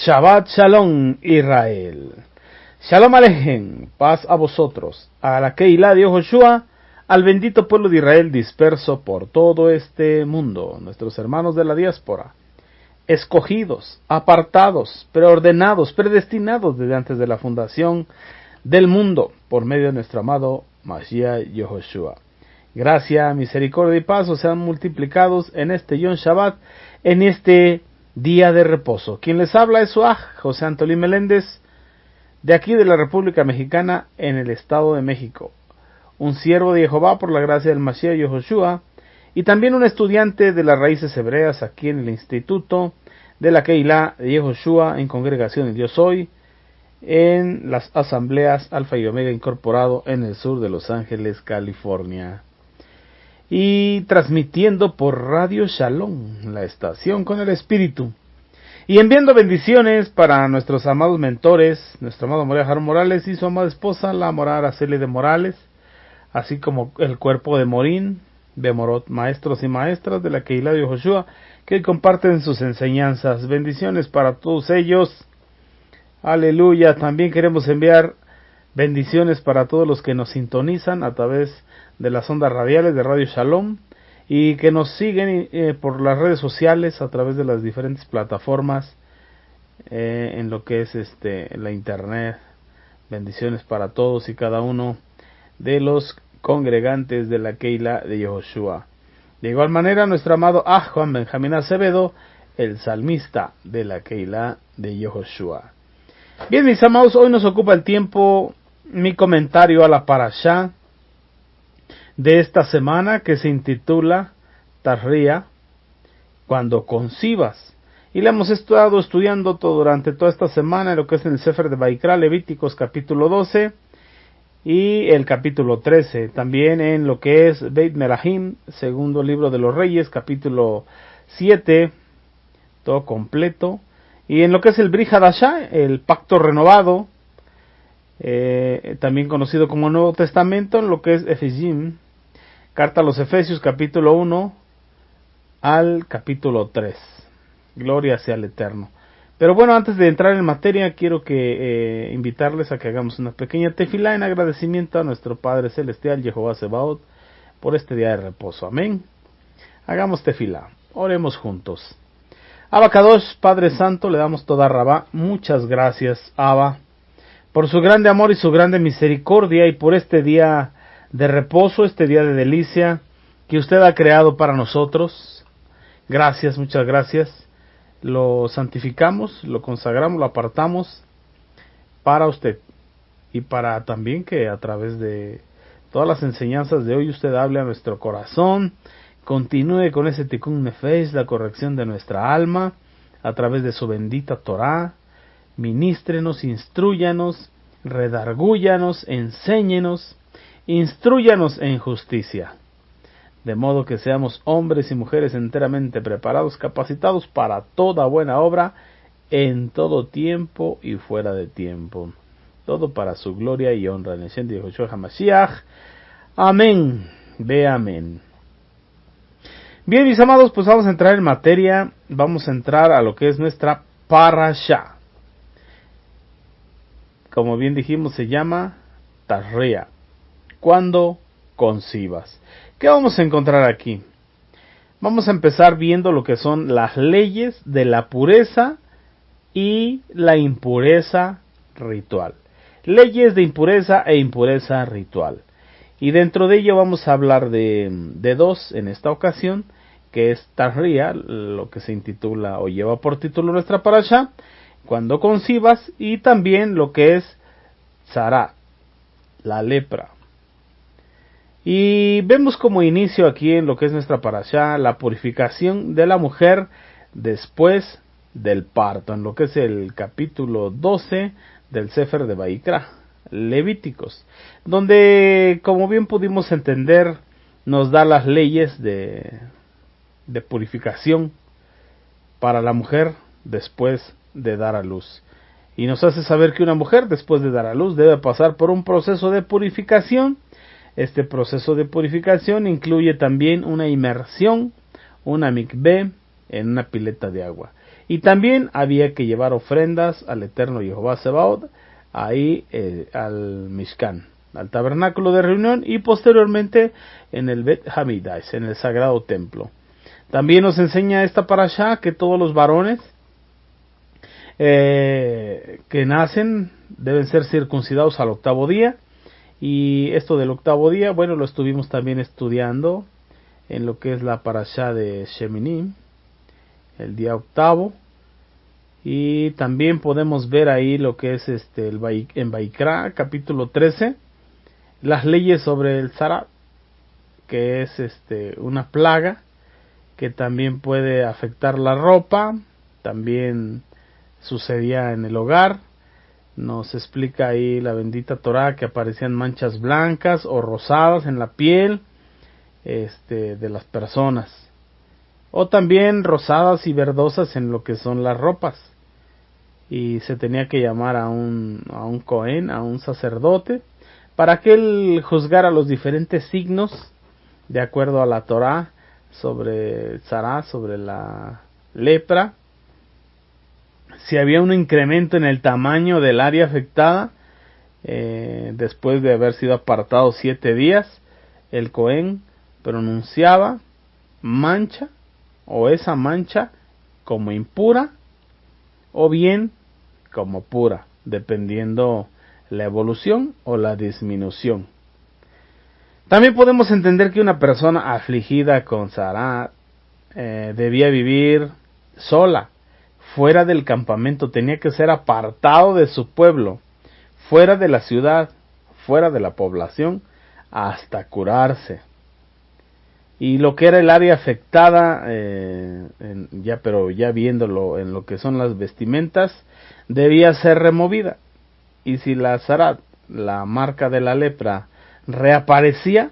Shabbat Shalom Israel. Shalom Alejem, paz a vosotros, a la Keilah de Yehoshua, al bendito pueblo de Israel disperso por todo este mundo, nuestros hermanos de la diáspora, escogidos, apartados, preordenados, predestinados desde antes de la fundación del mundo, por medio de nuestro amado Mashiach Yehoshua. Gracia, misericordia y paz sean multiplicados en este Yom Shabbat, en este día de reposo. Quien les habla es su José Antolín Meléndez, de aquí de la República Mexicana, en el Estado de México. Un siervo de Jehová por la gracia del Mashiach Yehoshua, y también un estudiante de las raíces hebreas aquí en el Instituto de la Keilah de Yehoshua en Congregación de Dios Hoy, en las asambleas Alfa y Omega Incorporado en el sur de Los Ángeles, California. Y transmitiendo por Radio Shalom, la estación con el Espíritu. Y enviando bendiciones para nuestros amados mentores, nuestro amado Morea Jarón Morales y su amada esposa, la Morada Araceli de Morales, así como el cuerpo de Morín, Bemorot, maestros y maestras de la Keilah de Yehoshua, que comparten sus enseñanzas. Bendiciones para todos ellos. Aleluya. También queremos enviar bendiciones para todos los que nos sintonizan a través de las ondas radiales de Radio Shalom y que nos siguen por las redes sociales a través de las diferentes plataformas en lo que es la internet. Bendiciones para todos y cada uno de los congregantes de la Keilah de Yehoshua. De igual manera, nuestro amado Juan Benjamín Acevedo, el salmista de la Keilah de Yehoshua. Bien, mis amados, hoy nos ocupa el tiempo mi comentario a la parashá de esta semana, que se intitula Tahría, cuando concibas. Y la hemos estado estudiando durante toda esta semana en lo que es en el Sefer de Vaikra, Levíticos capítulo 12 y el capítulo 13. También en lo que es Beit Melahim, segundo libro de los Reyes, capítulo 7, todo completo. Y en lo que es el Brit Hadashah, el pacto renovado, también conocido como Nuevo Testamento, en lo que es Efesim, carta a los Efesios, capítulo 1 al capítulo 3. Gloria sea al Eterno. Pero bueno, antes de entrar en materia, quiero que invitarles a que hagamos una pequeña tefilá en agradecimiento a nuestro Padre Celestial, Jehová Sebaot, por este día de reposo. Amén. Hagamos tefilá. Oremos juntos. Abba Kadosh, Padre Santo, le damos toda rabá. Muchas gracias, Abba, por su grande amor y su grande misericordia, y por este día de reposo, este día de delicia que usted ha creado para nosotros. Gracias, muchas gracias. Lo santificamos, lo consagramos, lo apartamos para usted, y para también que a través de todas las enseñanzas de hoy usted hable a nuestro corazón, continúe con ese tikkun nefesh, la corrección de nuestra alma, a través de su bendita Torah. Ministrenos, instrúyanos, redargúyanos, enséñenos, instrúyanos en justicia, de modo que seamos hombres y mujeres enteramente preparados, capacitados para toda buena obra, en todo tiempo y fuera de tiempo, todo para su gloria y honra, en el nombre de Yehoshua HaMashiach. Amén. Ve amén. Bien, mis amados, pues vamos a entrar en materia, vamos a entrar a lo que es nuestra parashá. Como bien dijimos, se llama Tahría, cuando concibas. ¿Qué vamos a encontrar aquí? Vamos a empezar viendo lo que son las leyes de la pureza y la impureza ritual. Leyes de impureza e impureza ritual. Y dentro de ello vamos a hablar de dos en esta ocasión, que es Tahría, lo que se intitula o lleva por título nuestra parashá, cuando concibas, y también lo que es Tzara, la lepra. Y vemos como inicio aquí en lo que es nuestra parashá la purificación de la mujer después del parto, en lo que es el capítulo 12 del Sefer de Vaikra, Levíticos, donde, como bien pudimos entender, nos da las leyes de purificación para la mujer después de dar a luz. Y nos hace saber que una mujer después de dar a luz debe pasar por un proceso de purificación. Este proceso de purificación incluye también una inmersión, una mikveh, en una pileta de agua. Y también había que llevar ofrendas al eterno Jehová Sebaot, ahí al Mishkan, al tabernáculo de reunión, y posteriormente en el Bet Hamidash, en el sagrado templo. También nos enseña esta parashá que todos los varones que nacen deben ser circuncidados al 8º día. Y esto del 8º día, bueno, lo estuvimos también estudiando en lo que es la parashá de Sheminim, el día 8º. Y también podemos ver ahí lo que es en Vaikra, capítulo 13, las leyes sobre el zarat, que es una plaga que también puede afectar la ropa. También sucedía en el hogar. Nos explica ahí la bendita Torá que aparecían manchas blancas o rosadas en la piel de las personas, o también rosadas y verdosas en lo que son las ropas, y se tenía que llamar a un Cohen, a un sacerdote, para que él juzgara los diferentes signos de acuerdo a la Torá sobre el Tzara, sobre la lepra. Si había un incremento en el tamaño del área afectada, después de haber sido apartado 7 días, el Cohen pronunciaba mancha, o esa mancha, como impura, o bien como pura, dependiendo la evolución o la disminución. También podemos entender que una persona afligida con Tzara debía vivir sola, fuera del campamento, tenía que ser apartado de su pueblo, fuera de la ciudad, fuera de la población, hasta curarse. Y lo que era el área afectada, pero ya viéndolo en lo que son las vestimentas, debía ser removida. Y si la zarat, la marca de la lepra, reaparecía,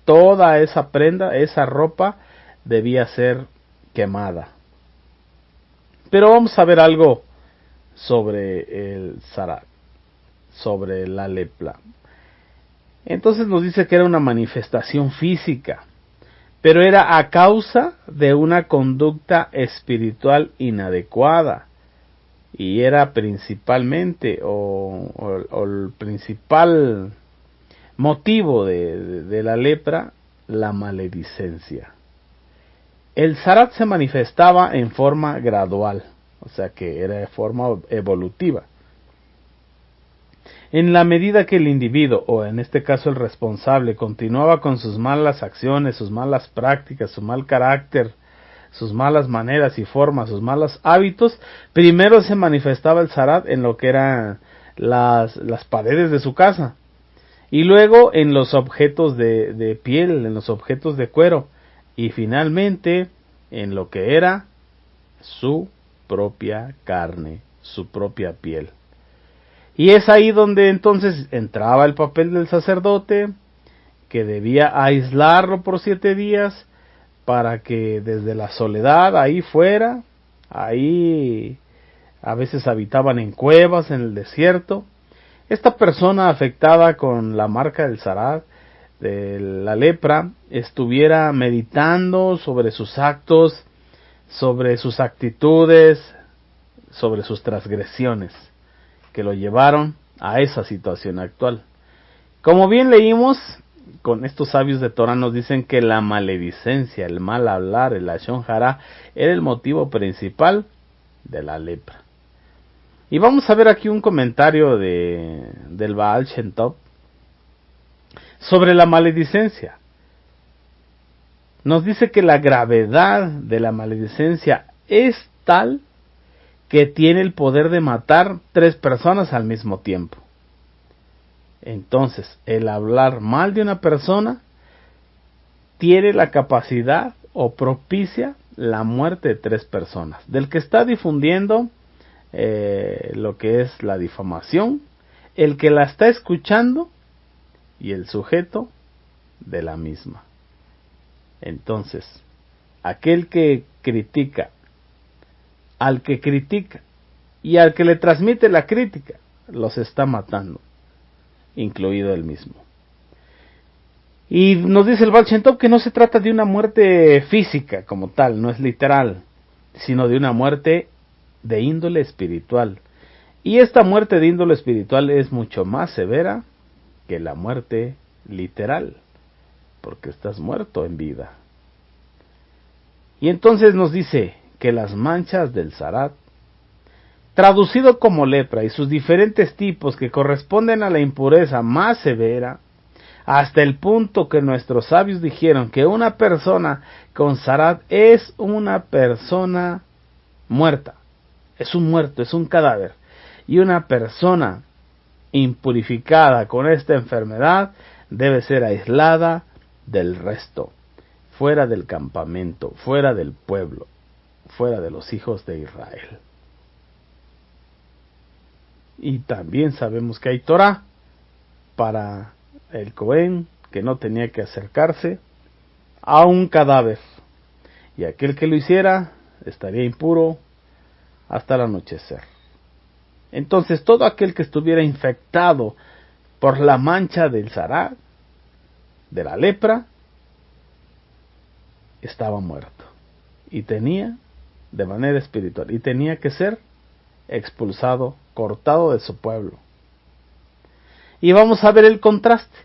toda esa prenda, esa ropa, debía ser quemada. Pero vamos a ver algo sobre el zarat, sobre la lepra. Entonces nos dice que era una manifestación física, pero era a causa de una conducta espiritual inadecuada, y era principalmente o el principal motivo de la lepra, la maledicencia. El zarat se manifestaba en forma gradual, o sea que era de forma evolutiva. En la medida que el individuo, o en este caso el responsable, continuaba con sus malas acciones, sus malas prácticas, su mal carácter, sus malas maneras y formas, sus malos hábitos, primero se manifestaba el zarat en lo que eran las paredes de su casa, y luego en los objetos de piel, en los objetos de cuero, y finalmente en lo que era su propia carne, su propia piel. Y es ahí donde entonces entraba el papel del sacerdote, que debía aislarlo por 7 días, para que desde la soledad ahí fuera, ahí a veces habitaban en cuevas, en el desierto, esta persona afectada con la marca del zarat, de la lepra, estuviera meditando sobre sus actos, sobre sus actitudes, sobre sus transgresiones que lo llevaron a esa situación actual. Como bien leímos, con estos sabios de Torah nos dicen que la maledicencia, el mal hablar, el lashon hara, era el motivo principal de la lepra. Y vamos a ver aquí un comentario del Baal Shem Tov sobre la maledicencia. Nos dice que la gravedad de la maledicencia es tal que tiene el poder de matar 3 personas al mismo tiempo. Entonces, el hablar mal de una persona tiene la capacidad o propicia la muerte de 3 personas. Del que está difundiendo lo que es la difamación, el que la está escuchando y el sujeto de la misma. Entonces, aquel que critica, al que critica y al que le transmite la crítica, los está matando, incluido él mismo. Y nos dice el Baal Shem Tov que no se trata de una muerte física como tal, no es literal, sino de una muerte de índole espiritual. Y esta muerte de índole espiritual es mucho más severa que la muerte literal, porque estás muerto en vida. Y entonces nos dice que las manchas del zarat, traducido como lepra, y sus diferentes tipos que corresponden a la impureza más severa, hasta el punto que nuestros sabios dijeron que una persona con zarat es una persona muerta, es un muerto, es un cadáver, y una persona impurificada con esta enfermedad debe ser aislada del resto, fuera del campamento, fuera del pueblo, fuera de los hijos de Israel. Y también sabemos que hay Torah para el Cohen, que no tenía que acercarse a un cadáver, y aquel que lo hiciera estaría impuro hasta el anochecer. Entonces todo aquel que estuviera infectado por la mancha del zarat, de la lepra, estaba muerto, y tenía, de manera espiritual, y tenía que ser expulsado, cortado de su pueblo. Y vamos a ver el contraste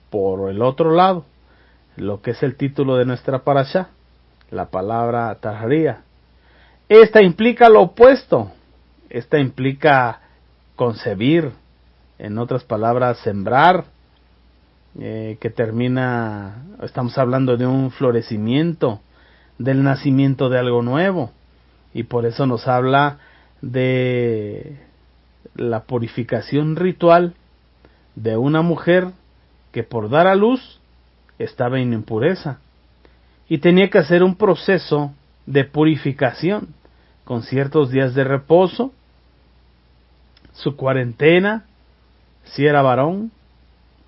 por el otro lado, lo que es el título de nuestra parashá, la palabra tahría. Esta implica lo opuesto, esta implica concebir, en otras palabras, sembrar, que termina, estamos hablando de un florecimiento, del nacimiento de algo nuevo, y por eso nos habla de la purificación ritual de una mujer que por dar a luz estaba en impureza y tenía que hacer un proceso de purificación con ciertos días de reposo, su cuarentena, si era varón,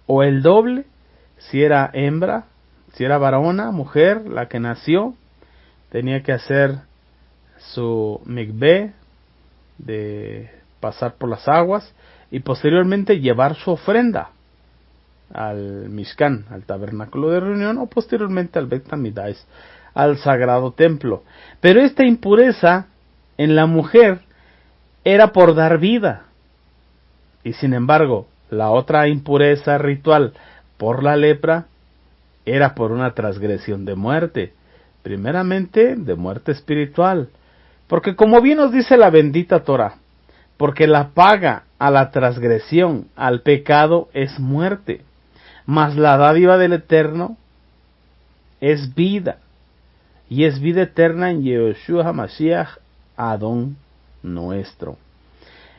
o el doble, si era hembra, si era varona, mujer, la que nació, tenía que hacer su mikveh, de pasar por las aguas, y posteriormente llevar su ofrenda al Mishkan, al tabernáculo de reunión, o posteriormente al Bet Hamidash, al sagrado templo. Pero esta impureza en la mujer era por dar vida, y sin embargo la otra impureza ritual por la lepra era por una transgresión de muerte, primeramente de muerte espiritual, porque como bien nos dice la bendita Torah, porque la paga a la transgresión, al pecado, es muerte, mas la dádiva del Eterno es vida, y es vida eterna en Yeshua HaMashiach, Adón nuestro.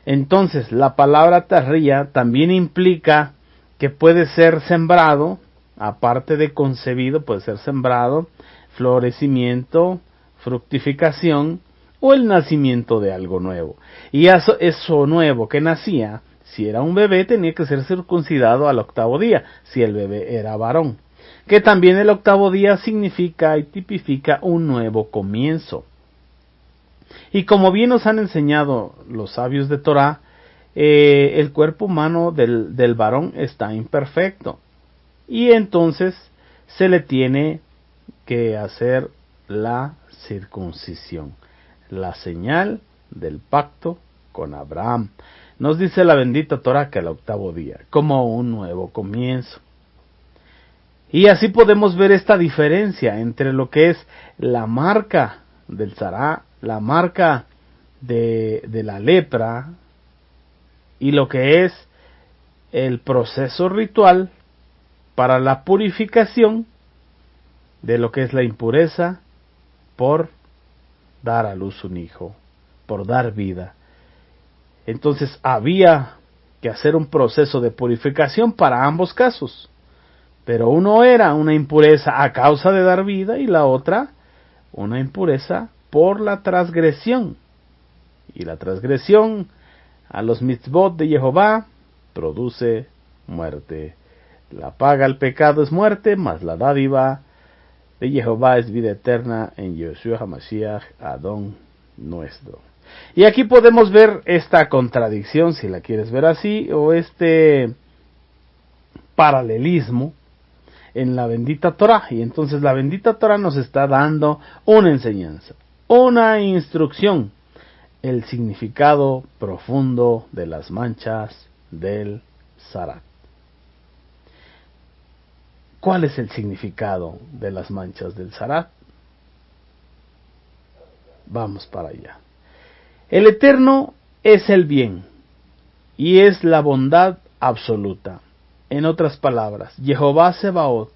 Entonces, la palabra tahría también implica que puede ser sembrado, aparte de concebido, puede ser sembrado, florecimiento, fructificación, o el nacimiento de algo nuevo. Y eso nuevo que nacía, si era un bebé, tenía que ser circuncidado al octavo día, si el bebé era varón. Que también el octavo día significa y tipifica un nuevo comienzo. Y como bien nos han enseñado los sabios de Torah, el cuerpo humano del varón está imperfecto. Y entonces se le tiene que hacer la circuncisión, la señal del pacto con Abraham. Nos dice la bendita Torah que el octavo día, como un nuevo comienzo. Y así podemos ver esta diferencia entre lo que es la marca del Zará, la marca de la lepra, y lo que es el proceso ritual para la purificación de lo que es la impureza por dar a luz un hijo, por dar vida. Entonces había que hacer un proceso de purificación para ambos casos, pero uno era una impureza a causa de dar vida y la otra una impureza por la transgresión. Y la transgresión a los mitzvot de Jehová produce muerte. La paga al pecado es muerte, mas la dádiva de Jehová es vida eterna en Yeshua HaMashiach, Adón nuestro. Y aquí podemos ver esta contradicción, si la quieres ver así, o este paralelismo en la bendita Torah. Y entonces la bendita Torah nos está dando una enseñanza, una instrucción el significado profundo de las manchas del Zarat. ¿Cuál es el significado de las manchas del Zarat? Vamos para allá. El Eterno es el bien y es la bondad absoluta. En otras palabras, Jehová Sebaot,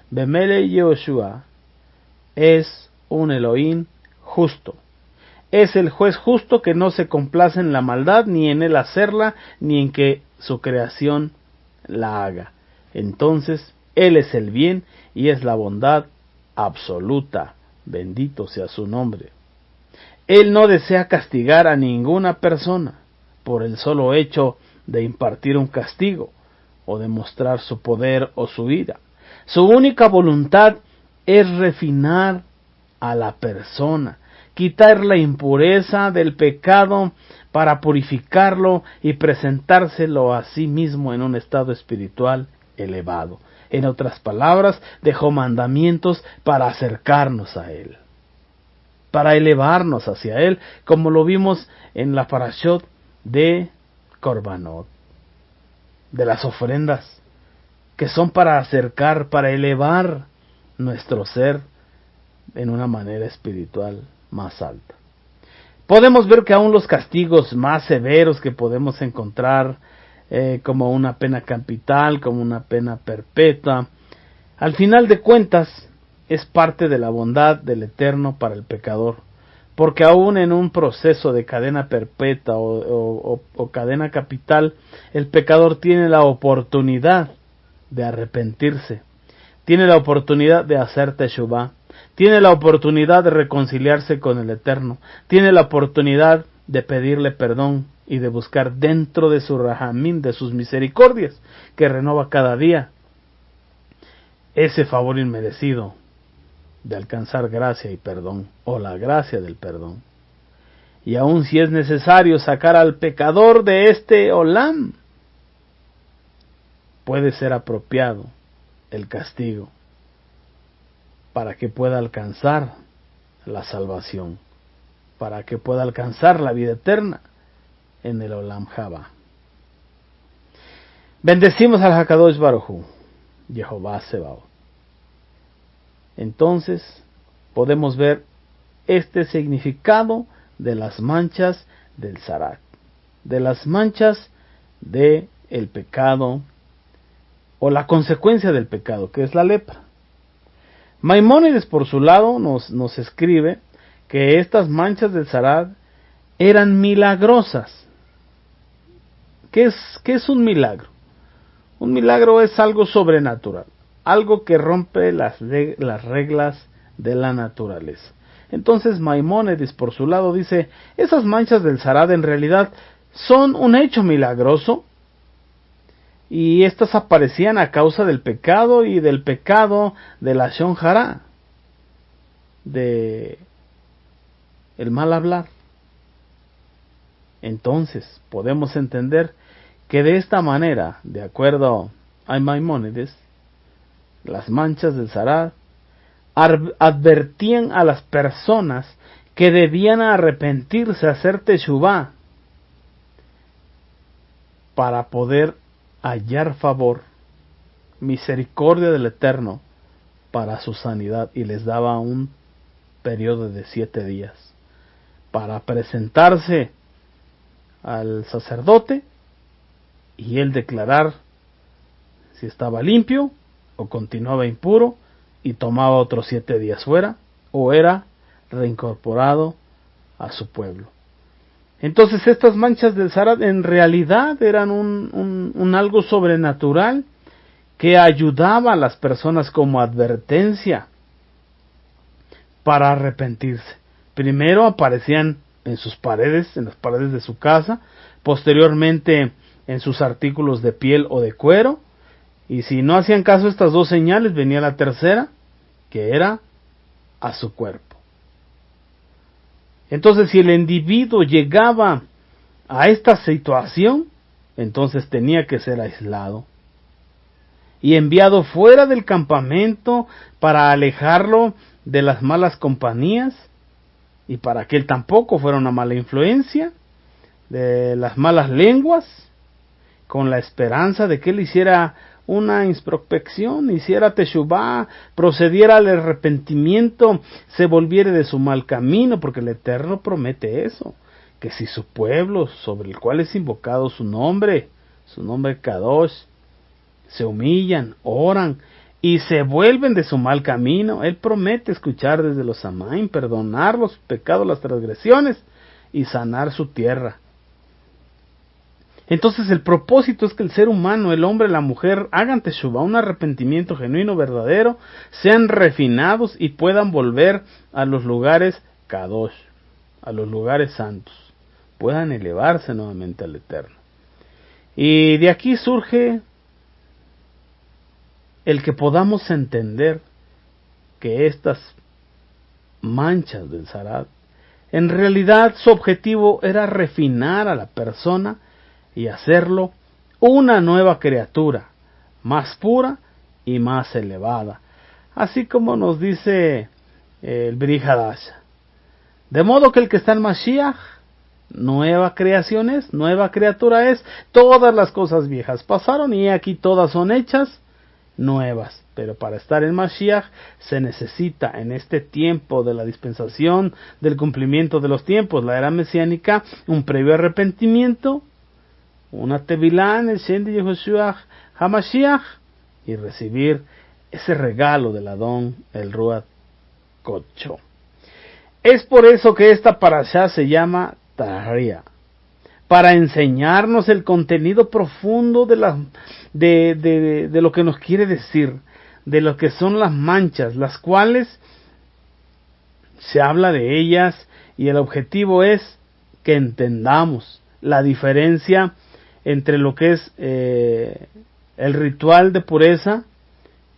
Bemele Yehoshua, es un Elohim justo. Es el juez justo que no se complace en la maldad, ni en el hacerla, ni en que su creación la haga. Entonces, Él es el bien y es la bondad absoluta. Bendito sea su nombre. Él no desea castigar a ninguna persona por el solo hecho de impartir un castigo o demostrar su poder o su ira. Su única voluntad es refinar a la persona, quitar la impureza del pecado para purificarlo y presentárselo a sí mismo en un estado espiritual elevado. En otras palabras, dejó mandamientos para acercarnos a Él, para elevarnos hacia Él, como lo vimos en la parashot de Korbanot, de las ofrendas, que son para acercar, para elevar nuestro ser en una manera espiritual más alta. Podemos ver que aún los castigos más severos que podemos encontrar, como una pena capital, como una pena perpetua, al final de cuentas es parte de la bondad del Eterno para el pecador, porque aún en un proceso de cadena perpetua o cadena capital, el pecador tiene la oportunidad de arrepentirse, tiene la oportunidad de hacer teshuvá, tiene la oportunidad de reconciliarse con el Eterno, tiene la oportunidad de pedirle perdón y de buscar dentro de su rahamim, de sus misericordias, que renova cada día, ese favor inmerecido de alcanzar gracia y perdón, o la gracia del perdón. Y aun si es necesario sacar al pecador de este olam, puede ser apropiado el castigo para que pueda alcanzar la salvación, para que pueda alcanzar la vida eterna en el olam haba. Bendecimos al Hakadosh Baruj Hu, Jehová Sebaot. Entonces podemos ver este significado de las manchas del Zarat, de las manchas de el pecado o la consecuencia del pecado, que es la lepra. Maimónides, por su lado, nos escribe que estas manchas del Zarat eran milagrosas. ¿Qué es un milagro? Un milagro es algo sobrenatural, algo que rompe las reglas de la naturaleza. Entonces Maimónides, por su lado, dice, esas manchas del Zarat en realidad son un hecho milagroso, y estas aparecían a causa del pecado y del pecado de la Lashon Hara, de el mal hablar. Entonces podemos entender que de esta manera, de acuerdo a Maimónides, las manchas del Zarat advertían a las personas que debían arrepentirse, hacer teshuvá, para poder hallar favor, misericordia del Eterno para su sanidad, y les daba un periodo de 7 días para presentarse al sacerdote y él declarar si estaba limpio o continuaba impuro, y tomaba otros 7 días fuera o era reincorporado a su pueblo. Entonces estas manchas del Zarat en realidad eran un algo sobrenatural que ayudaba a las personas como advertencia para arrepentirse. Primero aparecían en sus paredes, en las paredes de su casa, posteriormente en sus artículos de piel o de cuero, y si no hacían caso a estas 2 señales, venía la tercera, que era a su cuerpo. Entonces, si el individuo llegaba a esta situación, entonces tenía que ser aislado y enviado fuera del campamento para alejarlo de las malas compañías y para que él tampoco fuera una mala influencia de las malas lenguas, con la esperanza de que él hiciera una introspección, hiciera teshuvá, procediera al arrepentimiento, se volviera de su mal camino, porque el Eterno promete eso, que si su pueblo, sobre el cual es invocado su nombre Kadosh, se humillan, oran y se vuelven de su mal camino, él promete escuchar desde los Amaim, perdonar los pecados, las transgresiones y sanar su tierra. Entonces el propósito es que el ser humano, el hombre, la mujer, hagan teshuvá, un arrepentimiento genuino, verdadero, sean refinados y puedan volver a los lugares kadosh, a los lugares santos, puedan elevarse nuevamente al Eterno. Y de aquí surge el que podamos entender que estas manchas del Zarat, en realidad su objetivo era refinar a la persona y hacerlo una nueva criatura, más pura y más elevada, así como nos dice el Brit Hadash. De modo que el que está en Mashiach, nueva creación es, nueva criatura es, todas las cosas viejas pasaron y aquí todas son hechas nuevas. Pero para estar en Mashiach se necesita en este tiempo de la dispensación, del cumplimiento de los tiempos, la era mesiánica, un previo arrepentimiento, una tevilá en el Shem de Yehoshua HaMashiach, y recibir ese regalo del Adón, el Ruach Kocho. Es por eso que esta parashá se llama Tahria, para enseñarnos el contenido profundo de lo que nos quiere decir, de lo que son las manchas, las cuales se habla de ellas, y el objetivo es que entendamos la diferencia entre lo que es el ritual de pureza,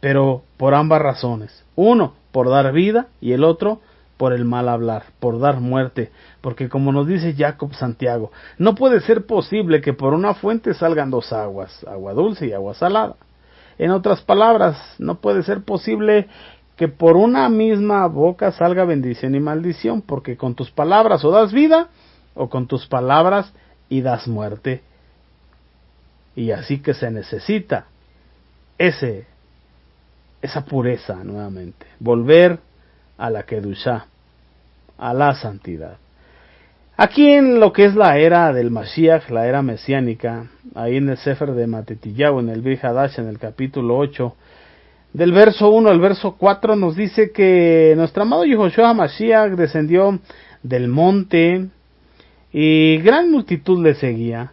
pero por ambas razones. Uno, por dar vida, y el otro, por el mal hablar, por dar muerte. Porque como nos dice Jacob Santiago, no puede ser posible que por una fuente salgan dos aguas, agua dulce y agua salada. En otras palabras, no puede ser posible que por una misma boca salga bendición y maldición, porque con tus palabras o das vida, o con tus palabras y das muerte. Y así que se necesita esa pureza nuevamente, volver a la Kedushá, a la santidad. Aquí en lo que es la era del Mashiach, la era mesiánica, ahí en el Sefer de Matitiyahu, en el Brit Hadash, en el capítulo 8, del verso 1 al verso 4, nos dice que nuestro amado Yehoshua HaMashiach descendió del monte y gran multitud le seguía.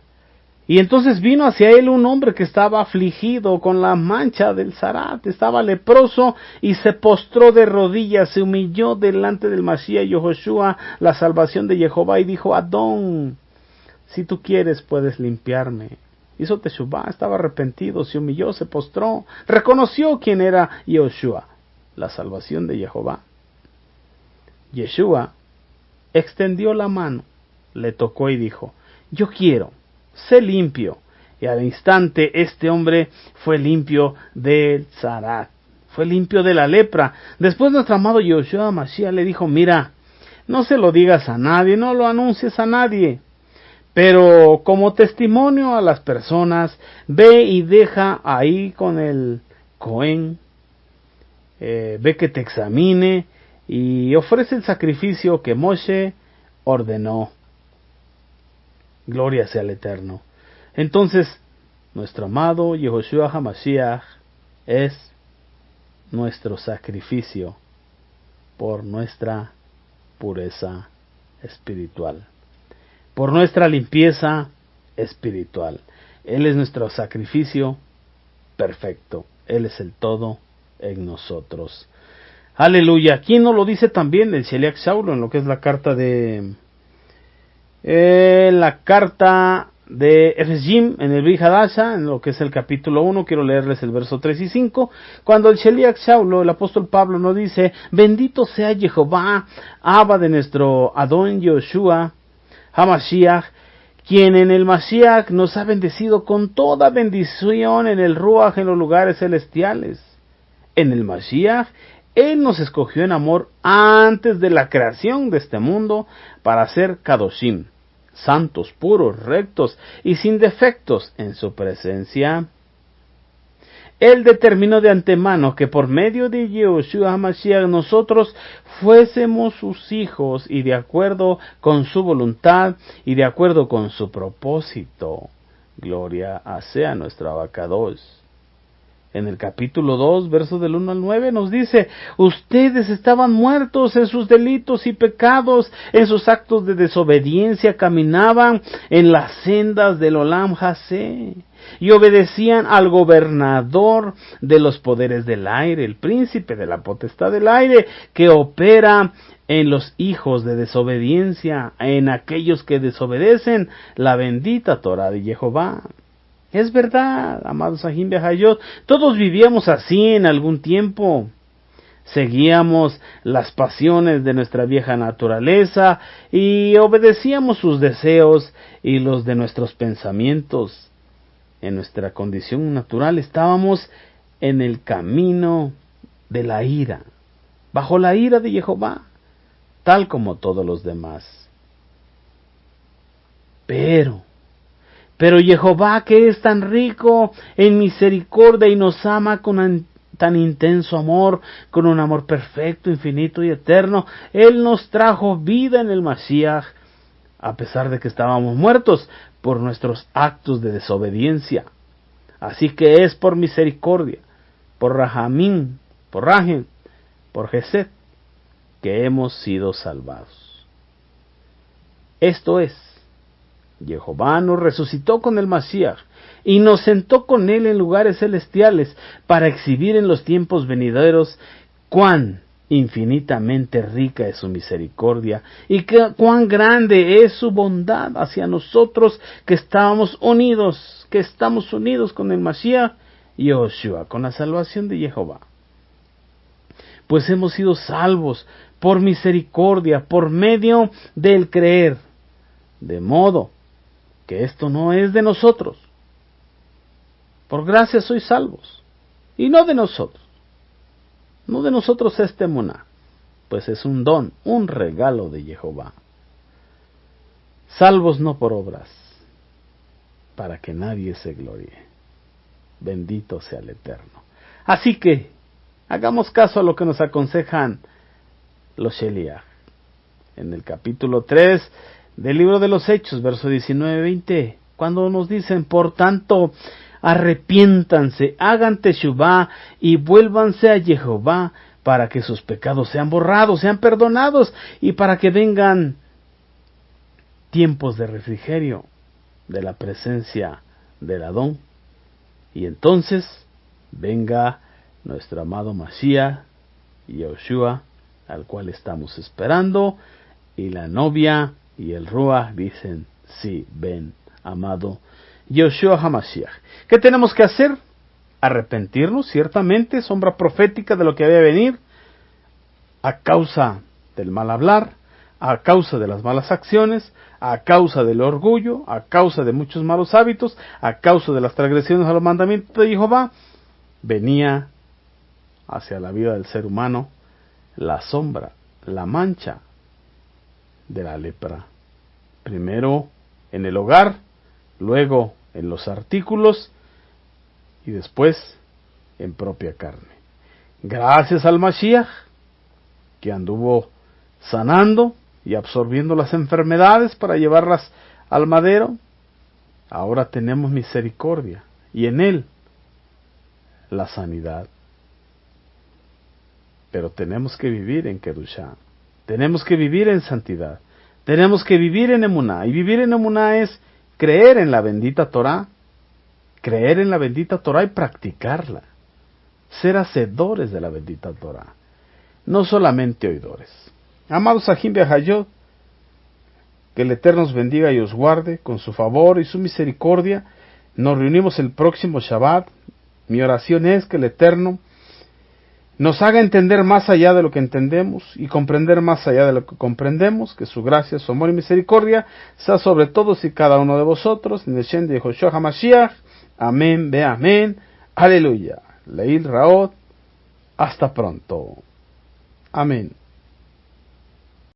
Y entonces vino hacia él un hombre que estaba afligido con la mancha del Zarat, estaba leproso y se postró de rodillas, se humilló delante del Mashiach Yehoshua, la salvación de Jehová, y dijo: Adón, si tú quieres puedes limpiarme. Hizo teshuvá, estaba arrepentido, se humilló, se postró, reconoció quién era Yehoshua, la salvación de Jehová. Yeshua extendió la mano, le tocó y dijo: yo quiero, sé limpio. Y al instante este hombre fue limpio del Zarat, fue limpio de la lepra. Después nuestro amado Yehoshua Mashiach le dijo: mira, no se lo digas a nadie, no lo anuncies a nadie, pero como testimonio a las personas, ve y deja ahí con el Cohen, ve que te examine y ofrece el sacrificio que Moshe ordenó. Gloria sea al Eterno. Entonces, nuestro amado Yehoshua HaMashiach es nuestro sacrificio por nuestra pureza espiritual, por nuestra limpieza espiritual. Él es nuestro sacrificio perfecto. Él es el todo en nosotros. Aleluya. ¿Quién no lo dice también? El Sheliach Shaulo, en lo que es la carta de Efesim, en el Brit Hadasha, en lo que es el capítulo 1, quiero leerles el verso 3 y 5, cuando el Sheliach Shaulo, el apóstol Pablo, nos dice: bendito sea Jehová, Abba de nuestro Adón Yehoshua HaMashiach, quien en el Mashiach nos ha bendecido con toda bendición en el Ruach, en los lugares celestiales. En el Mashiach, Él nos escogió en amor antes de la creación de este mundo para ser Kadoshim, santos, puros, rectos y sin defectos en su presencia. Él determinó de antemano que por medio de Yeshua HaMashiach nosotros fuésemos sus hijos y de acuerdo con su voluntad y de acuerdo con su propósito. Gloria sea nuestro Abacadosh. En el capítulo 2, versos del 1 al 9 nos dice: ustedes estaban muertos en sus delitos y pecados, en sus actos de desobediencia caminaban en las sendas del Olam Hasé y obedecían al gobernador de los poderes del aire, el príncipe de la potestad del aire, que opera en los hijos de desobediencia, en aquellos que desobedecen la bendita Torah de Jehová. Es verdad, amados Sahim Behayot, todos vivíamos así en algún tiempo. Seguíamos las pasiones de nuestra vieja naturaleza y obedecíamos sus deseos y los de nuestros pensamientos. En nuestra condición natural estábamos en el camino de la ira, bajo la ira de Jehová, tal como todos los demás. Pero Jehová, que es tan rico en misericordia y nos ama con tan intenso amor, con un amor perfecto, infinito y eterno, Él nos trajo vida en el Mashiach, a pesar de que estábamos muertos por nuestros actos de desobediencia. Así que es por misericordia, por Rahamim, por Rahem, por Gesed, que hemos sido salvados. Esto es, Jehová nos resucitó con el Mashiach y nos sentó con él en lugares celestiales para exhibir en los tiempos venideros cuán infinitamente rica es su misericordia y cuán grande es su bondad hacia nosotros que estamos unidos con el Mashiach y Yoshua, con la salvación de Jehová. Pues hemos sido salvos por misericordia, por medio del creer, de modo que esto no es de nosotros. Por gracia sois salvos, y no de nosotros. No de nosotros este emuná, pues es un don, un regalo de Jehová. Salvos no por obras, para que nadie se gloríe. Bendito sea el Eterno. Así que, hagamos caso a lo que nos aconsejan los Sheliach. En el capítulo 3 del libro de los Hechos, verso 19-20, cuando nos dicen: por tanto, arrepiéntanse, hagan teshuvá y vuélvanse a Jehová para que sus pecados sean borrados, sean perdonados y para que vengan tiempos de refrigerio de la presencia del Adón. Y entonces venga nuestro amado Mashiach, Yoshua, al cual estamos esperando, y la novia y el Ruach dicen: sí, ven, amado Yoshua HaMashiach. ¿Qué tenemos que hacer? Arrepentirnos, ciertamente, sombra profética de lo que había de venir, a causa del mal hablar, a causa de las malas acciones, a causa del orgullo, a causa de muchos malos hábitos, a causa de las transgresiones a los mandamientos de Jehová. Venía hacia la vida del ser humano la sombra, la mancha de la lepra. Primero en el hogar, luego en los artículos y después en propia carne. Gracias al Mashiach, que anduvo sanando y absorbiendo las enfermedades para llevarlas al madero, ahora tenemos misericordia y en él la sanidad. Pero tenemos que vivir en Kedushá, tenemos que vivir en santidad, tenemos que vivir en emuná, y vivir en emuná es creer en la bendita Torah, creer en la bendita Torah y practicarla, ser hacedores de la bendita Torah, no solamente oidores. Amados Sahim Behayot, que el Eterno os bendiga y os guarde con su favor y su misericordia. Nos reunimos el próximo Shabbat. Mi oración es que el Eterno nos haga entender más allá de lo que entendemos y comprender más allá de lo que comprendemos, que su gracia, su amor y misericordia sea sobre todos y cada uno de vosotros, en el Shem de Yoshua HaMashiach. Amén, ve amén, aleluya. Leil Raot, hasta pronto. Amén.